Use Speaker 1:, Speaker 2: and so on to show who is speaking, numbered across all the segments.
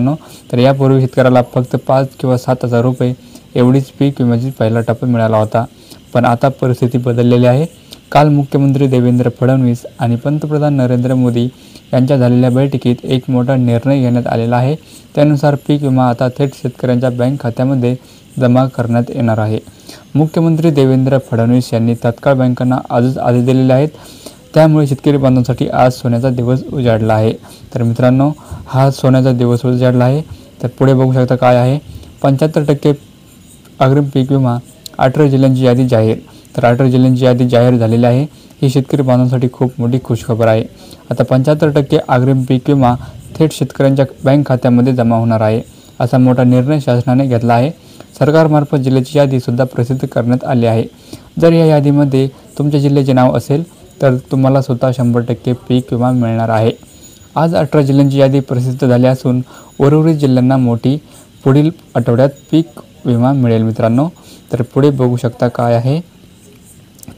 Speaker 1: मित्रांनो, तर यापूर्वी शेतकऱ्याला फक्त 5 किंवा 7,000 रुपये एवढीच पीक विम्याची पहिला टप्पा मिळाला होता. पण आता परिस्थिती बदललेली आहे. काल मुख्यमंत्री देवेंद्र फडणवीस आणि पंतप्रधान नरेंद्र मोदी यांच्या झालेल्या बैठकीत एक मोठा निर्णय घेण्यात आलेला आहे. त्यानुसार पीक विमा आता थेट शेतकऱ्यांच्या बँक खात्यामध्ये जमा करण्यात येणार आहे. मुख्यमंत्री देवेंद्र फडणवीस यांनी तात्काळ बँकांना आजच आदेश दिलेले आहेत. त्यामुळे शेतकरी बांधवांसाठी आज सोन्याचा दिवस उजाडला आहे. तर मित्रांनो, हा सोन्याचा दिवस उजाडला आहे. तर पुढे बघू शकता काय आहे. 75% अग्रिम पीक विमा 18 जिल्ह्यांची यादी जाहीर. तर 18 जिल्ह्यांची यादी जाहीर झालेली आहे. ही शेतकरी बांधवांसाठी खूप मोठी खुशखबर आहे. आता 75% अग्रिम पीक विमा थेट शेतकऱ्यांच्या बँक खात्यामध्ये जमा होणार आहे. असा मोठा निर्णय शासनाने घेतला आहे. सरकारमार्फत जिल्ह्याची यादीसुद्धा प्रसिद्ध करण्यात आली आहे. जर या यादीमध्ये तुमच्या जिल्ह्याचे नाव असेल तर तुम्हाला स्वतः 100% पीक विमा मिळणार आहे. आज 18 जिल्ह्यांची यादी प्रसिद्ध झाली असून उर्वरित जिल्ह्यांना पुढील आठवड्यात पीक विमा मिळेल मित्रांनो. तर पुढे बघू शकता काय आहे.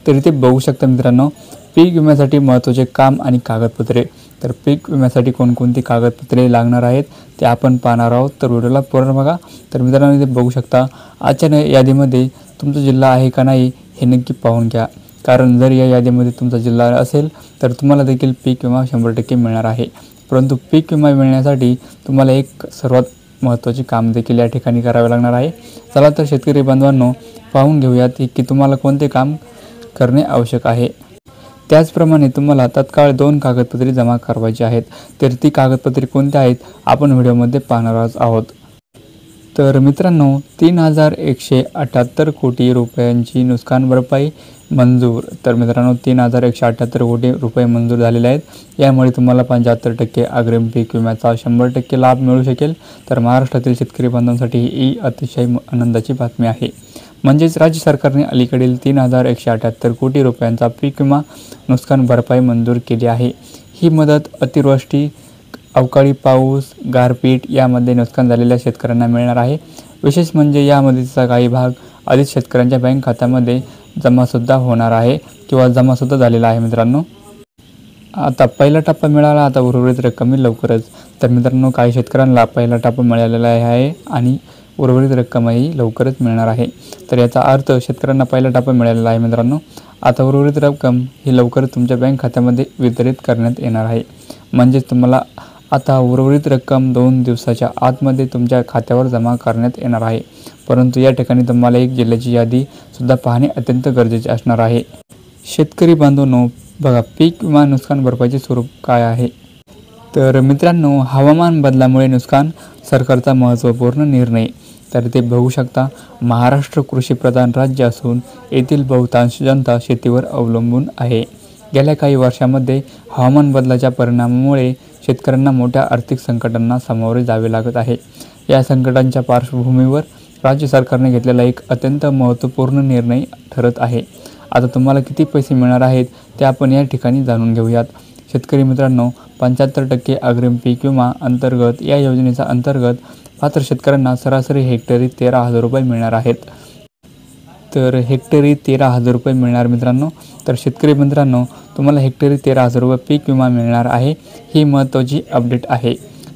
Speaker 1: तर इथे बघू शकता मित्रांनो, पीक विम्यासाठी महत्त्वाचे काम आणि कागदपत्रे. तर पीक विम्यासाठी कोणकोणती कागदपत्रे लागणार आहेत ते आपण पाहणार आहोत. तर व्हिडिओला पूर्ण बघा. तर मित्रांनो, इथे बघू शकता आजच्या यादीमध्ये तुमचा जिल्हा आहे का नाही हे नक्की पाहून घ्या. कारण जर या यादीमध्ये तुमचा जिल्हा असेल तर तुम्हाला देखील पीक विमा 100% मिळणार आहे. परंतु पीक विमा मिळण्यासाठी तुम्हाला एक सर्वात महत्त्वाचे काम देखील या ठिकाणी करावे लागणार आहे. चला तर शेतकरी बांधवांनो, पाहून घेऊयात की तुम्हाला कोणते काम करणे आवश्यक आहे. त्याचप्रमाणे तुम्हाला तात्काळ 2 कागदपत्रे जमा करायची आहेत. तर ती कागदपत्रे कोणती आहेत आपण व्हिडिओमध्ये पाहणार आहोत. तर मित्रांनो, 3,178 कोटी रुपयांची नुकसान भरपाई मंजूर. तर मित्रांनो, 3,178 कोटी रुपये मंजूर झालेले आहेत. यामुळे तुम्हाला 75% अग्रिम पीक विम्याचा 100% लाभ मिळू शकेल. तर महाराष्ट्रातील शेतकरी बांधवांसाठी ही अतिशय आनंदाची बातमी आहे. म्हणजेच राज्य सरकारने अलीकडील 3,178 कोटी रुपयांचा पीक विमा नुकसान भरपाई मंजूर केली आहे. ही मदत अतिवृष्टी, अवकाळी पाऊस, गारपीट यामध्ये नुकसान झालेल्या शेतकऱ्यांना मिळणार आहे. विशेष म्हणजे या मदतीचा काही भाग आधीच शेतकऱ्यांच्या बँक खात्यामध्ये जमासुद्धा होणार आहे किंवा जमासुद्धा झालेला आहे मित्रांनो. आता पहिला टप्पा मिळाला, आता उर्वरित रक्कम लवकरच. तर मित्रांनो, काही शेतकऱ्यांना पहिला टप्पा मिळालेला आहे आणि उर्वरित रक्कमही लवकरच मिळणार आहे. तर याचा अर्थ शेतकऱ्यांना पहिला टप्पा मिळालेला आहे मित्रांनो. आता उर्वरित रक्कम ही लवकरच तुमच्या बँक खात्यामध्ये वितरित करण्यात येणार आहे. म्हणजेच तुम्हाला आता उर्वरित रक्कम 2 दिवसाच्या आतमध्ये तुमच्या खात्यावर जमा करण्यात येणार आहे. परंतु या ठिकाणी तुम्हाला एक जिल्ह्याची यादीसुद्धा पाहणे अत्यंत गरजेचे असणार आहे. शेतकरी बांधवांनो, बघा पीक विमा नुकसान भरपाईचे स्वरूप काय आहे. तर मित्रांनो, हवामान बदलामुळे नुकसान, सरकारचा महत्त्वपूर्ण निर्णय. तर ते बघू शकता, महाराष्ट्र कृषीप्रधान राज्य असून येथील बहुतांश जनता शेतीवर अवलंबून आहे. गेल्या काही वर्षांमध्ये हवामान बदलाच्या परिणामामुळे शेतकऱ्यांना मोठ्या आर्थिक संकटांना सामोरे जावे लागत आहे. या संकटांच्या पार्श्वभूमीवर राज्य सरकारने घेतलेला एक अत्यंत महत्त्वपूर्ण निर्णय ठरत आहे. आता तुम्हाला किती पैसे मिळणार आहेत ते आपण या ठिकाणी जाणून घेऊयात. शेतकरी मित्रांनो, 75% अग्रिम पीक विमा अंतर्गत या योजनेचा अंतर्गत पात्र शेतकऱ्यांना सरासरी हेक्टरी 13,000 रुपये मिळणार आहेत. तर हेक्टरी 13,000 रुपये मिळणार मित्रांनो. तर शेतकरी मित्रांनो, तुम्हाला हेक्टरी 13,000 रुपये पीक विमा मिळणार आहे. ही महत्त्वाची अपडेट आहे.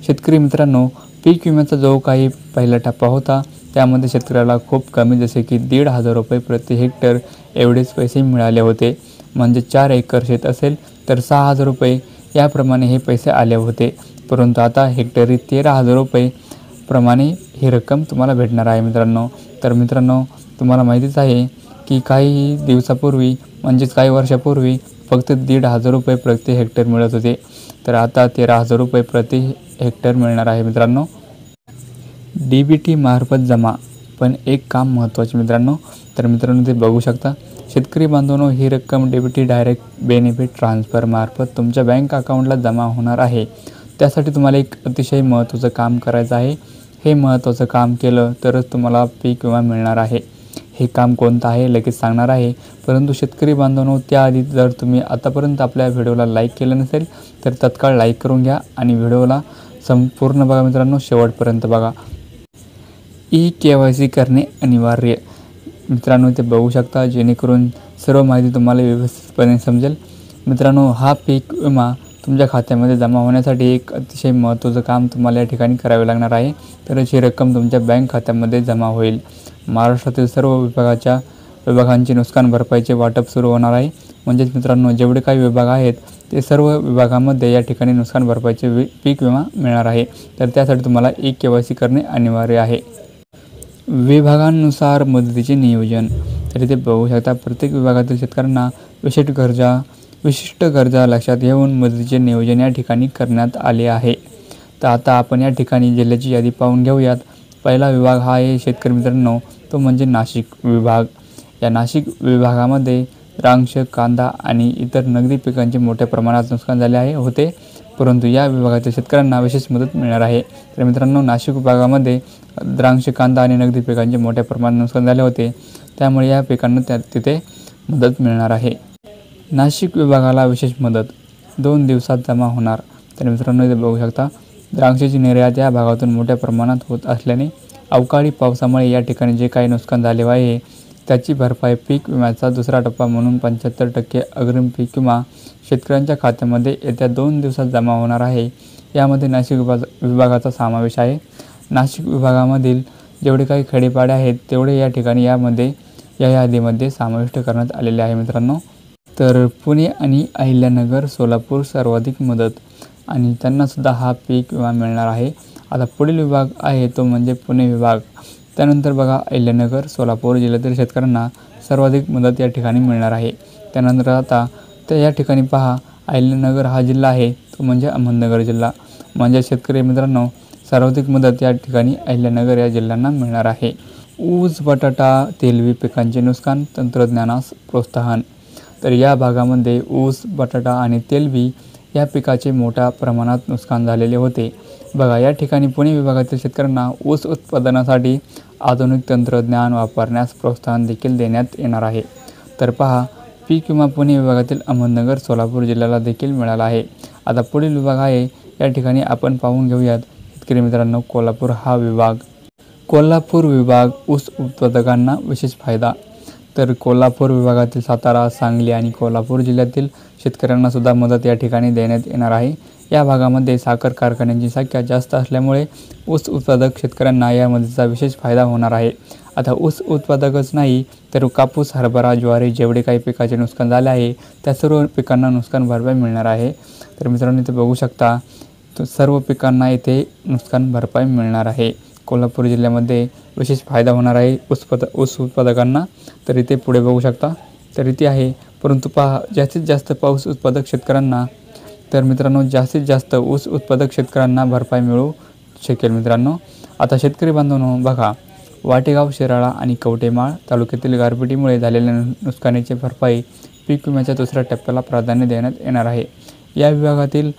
Speaker 1: शेतकरी मित्रांनो, पीक विम्याचा जो काही पहिला टप्पा होता त्यामध्ये शेतकऱ्याला खूप कमी, जसे की 1,500 रुपये प्रति हेक्टर एवढेच पैसे मिळाले होते. म्हणजे 4 एकर शेत असेल तर 6,000 रुपये याप्रमाणे हे पैसे आले होते. परंतु आता हेक्टरी 13,000 रुपये प्रमाणे ही रक्कम तुम्हाला भेटणार आहे मित्रांनो. तर मित्रांनो, तुम्हाला माहितीच आहे की काही दिवसापूर्वी म्हणजेच काही वर्षापूर्वी फक्त 1,500 रुपये प्रति हेक्टर मिळत होते. तर आता 13,000 रुपये प्रति हेक्टर मिळणार आहे मित्रांनो. DBT मार्फत जमा. पण एक काम महत्त्वाचे मित्रांनो. तर मित्रांनो, ते बघू शकता, शेतकरी बांधवांनो, ही रक्कम DBT डायरेक्ट बेनिफिट ट्रान्सफर मार्फत तुमच्या बँक अकाउंटला जमा होणार आहे. त्यासाठी तुम्हाला एक अतिशय महत्त्वाचं काम करायचं आहे. हे महत्त्वाचं काम केलं तरच तुम्हाला पीक विमा मिळणार आहे. हे काम कोणतं आहे लगेच सांगणार आहे. परंतु शेतकरी बांधवांनो, त्याआधी जर तुम्ही आतापर्यंत आपल्या व्हिडिओला लाईक केलं नसेल तर तत्काळ लाईक करून घ्या आणि व्हिडिओला संपूर्ण बघा मित्रांनो, शेवटपर्यंत बघा. KYC करणे अनिवार्य. मित्रांनो, ते बघू शकता, जेणेकरून सर्व माहिती तुम्हाला व्यवस्थितपणे समजेल. मित्रांनो, हा पीक विमा तुमच्या खात्यामध्ये जमा होण्यासाठी एक अतिशय महत्त्वाचं काम तुम्हाला या ठिकाणी करावे लागणार आहे. तरच ही रक्कम तुमच्या बँक खात्यामध्ये जमा होईल. महाराष्ट्रातील सर्व विभागांची नुकसान भरपाईचे वाटप सुरू होणार आहे. म्हणजेच मित्रांनो, जेवढे काही विभाग आहेत ते सर्व विभागामध्ये या ठिकाणी नुकसान भरपाईचे पीक विमा मिळणार आहे. तर त्यासाठी तुम्हाला KYC करणे अनिवार्य आहे. विभागांनुसार मदतीचे नियोजन. तर इथे बघू शकता, प्रत्येक विभागातील शेतकऱ्यांना विशिष्ट गरजा लक्षात घेऊन मदतीचे नियोजन या ठिकाणी करण्यात आले आहे. तर आता आपण या ठिकाणी जिल्ह्याची यादी पाहून घेऊयात. पहिला विभाग हा आहे शेतकरी मित्रांनो, तो म्हणजे नाशिक विभाग. या नाशिक विभागामध्ये द्राक्ष, कांदा आणि इतर नगदी पिकांचे मोठ्या प्रमाणात नुकसान झाले होते, परंतु या विभागातील शेतकऱ्यांना विशेष मदत मिळणार आहे. तर मित्रांनो, नाशिक विभागामध्ये द्राक्ष, कांदा आणि नगदी पिकांचे मोठ्या प्रमाणात नुकसान झाले होते, त्यामुळे या पिकांना तिथे मदत मिळणार आहे. नाशिक विभागाला विशेष मदत 2 दिवसात जमा होणार. तर मित्रांनो, इथे बघू शकता, द्राक्षाची निर्यात या भागातून मोठ्या प्रमाणात होत असल्याने अवकाळी पावसामुळे या ठिकाणी जे काही नुकसान झाले आहे त्याची भरपाई पीक विम्याचा दुसरा टप्पा म्हणून 75% अग्रिम पीक विमा शेतकऱ्यांच्या खात्यामध्ये येत्या 2 दिवसात जमा होणार आहे. यामध्ये नाशिक विभागाचा समावेश आहे. नाशिक विभागामधील जेवढे काही खेडेपाडे आहेत तेवढे या ठिकाणी या यादीमध्ये समाविष्ट करण्यात आलेले आहे मित्रांनो. तर पुणे आणि अहिल्यानगर, सोलापूर सर्वाधिक मदत आणि त्यांनासुद्धा हा पीक विमा मिळणार आहे. आता पुढील विभाग आहे तो म्हणजे पुणे विभाग. त्यानंतर बघा, अहिल्यानगर, सोलापूर जिल्ह्यातील शेतकऱ्यांना सर्वाधिक मदत या ठिकाणी मिळणार आहे. त्यानंतर आता या ठिकाणी पहा, अहिल्यानगर हा जिल्हा आहे तो म्हणजे अहमदनगर जिल्हा. म्हणजे शेतकरी मित्रांनो, सर्वाधिक मदत या ठिकाणी अहिल्यानगर या जिल्ह्यांना मिळणार आहे. ऊस, बटाटा, तेलबी पिकांचे नुकसान, तंत्रज्ञानास प्रोत्साहन. तर या भागामध्ये ऊस, बटाटा आणि तेलबी या पिकाचे मोठ्या प्रमाणात नुकसान झालेले होते. बघा, या ठिकाणी पुणे विभागातील शेतकऱ्यांना ऊस उत्पादनासाठी आधुनिक तंत्रज्ञान वापरण्यास प्रोत्साहन देखील देण्यात येणार आहे. तर पहा, पीक विमा पुणे विभागातील अहमदनगर, सोलापूर जिल्ह्याला देखील मिळाला आहे. आता पुढील विभाग आहे, या ठिकाणी आपण पाहून घेऊयात शेतकरी मित्रांनो, कोल्हापूर हा विभाग. कोल्हापूर विभाग ऊस उत्पादकांना विशेष फायदा. तर कोल्हापूर विभागातील सातारा, सांगली आणि कोल्हापूर जिल्ह्यातील शेतकऱ्यांना सुद्धा मदत या ठिकाणी देण्यात येणार आहे. या भागामध्ये साखर कारखान्यांची संख्या जास्त असल्यामुळे ऊस उत्पादक शेतकऱ्यांना या मदतीचा विशेष फायदा होणार आहे. आता ऊस उत्पादकच नाही तर कापूस, हरभरा, ज्वारी जेवढे काही पिकाचे नुकसान झाले आहे त्या सर्व पिकांना नुकसान भरपाई मिळणार आहे. तर मित्रांनो, इथे बघू शकता, सर्व पिकांना इथे नुकसान भरपाई मिळणार आहे. कोल्हापूर जिल्ह्यामध्ये विशेष फायदा होणार आहे ऊस उत्पादकांना. तर इथे पुढे बघू शकता, तर इथे आहे. परंतु पहा, जास्तीत जास्त पाऊस उत्पादक शेतकऱ्यांना, तर मित्रांनो जास्तीत जास्त ऊस उत्पादक शेतकऱ्यांना भरपाई मिळू शकेल मित्रांनो. आता शेतकरी बांधवांनो बघा, वाटेगाव, शिराळा आणि कवटेमाळ तालुक्यातील गारपिटीमुळे झालेल्या नुकसानीची भरपाई पीक विम्याच्या दुसऱ्या टप्प्याला प्राधान्य देण्यात येणार आहे. या विभागातील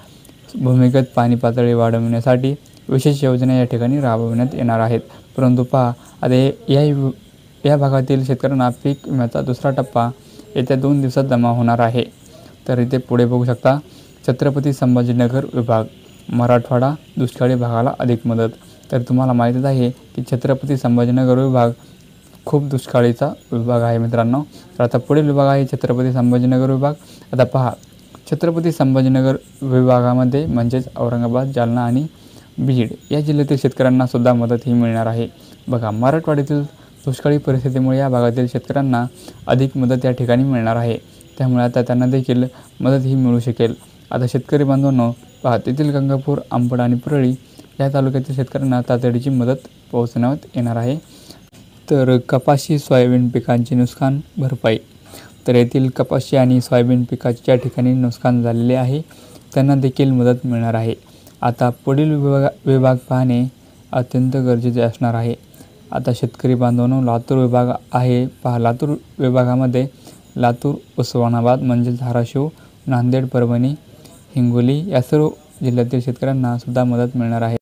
Speaker 1: भूमिगत पाणी पातळी वाढवण्यासाठी विशेष योजना या ठिकाणी राबविण्यात येणार आहेत. परंतु पहा, आता या भागातील शेतकऱ्यांना पीक विम्याचा दुसरा टप्पा येत्या 2 दिवसात जमा होणार आहे. तर इथे पुढे बघू शकता, छत्रपती संभाजीनगर विभाग, मराठवाडा दुष्काळी भागाला अधिक मदत. तर तुम्हाला माहीतच आहे की छत्रपती संभाजीनगर विभाग खूप दुष्काळीचा विभाग आहे मित्रांनो. तर आता पुढील विभाग आहे छत्रपती संभाजीनगर विभाग. आता पहा, छत्रपती संभाजीनगर विभागामध्ये म्हणजेच औरंगाबाद, जालना आणि बीड या जिल्ह्यातील शेतकऱ्यांना सुद्धा मदत ही मिळणार आहे. बघा, मराठवाड्यातील दुष्काळी परिस्थितीमुळे या भागातील शेतकऱ्यांना अधिक मदत या ठिकाणी मिळणार आहे. त्यामुळे आता त्यांना देखील मदत ही मिळू शकेल. आता शेतकरी बांधवांनो पहा, तेथील गंगापूर, आंबड आणि परळी या तालुक्यातील शेतकऱ्यांना तातडीची मदत पोहोचवण्यात येणार आहे. तर कपाशी, सोयाबीन पिकांचे नुकसान भरपाई. तर येथील कपाशी आणि सोयाबीन पिकाचे ज्या ठिकाणी नुकसान झालेले आहे त्यांना देखील मदत मिळणार आहे. आता पुढील विभाग पाहणे अत्यंत गरजेचे असणार आहे. आता शेतकरी बांधवांनो, लातूर विभाग आहे. पहा, लातूर विभागामध्ये लातूर, उस्मानाबाद म्हणजे धाराशिव, नांदेड, परभणी, हिंगोली या सर्व जिल्ह्यातील शेतकऱ्यांना सुद्धा मदत मिळणार आहे.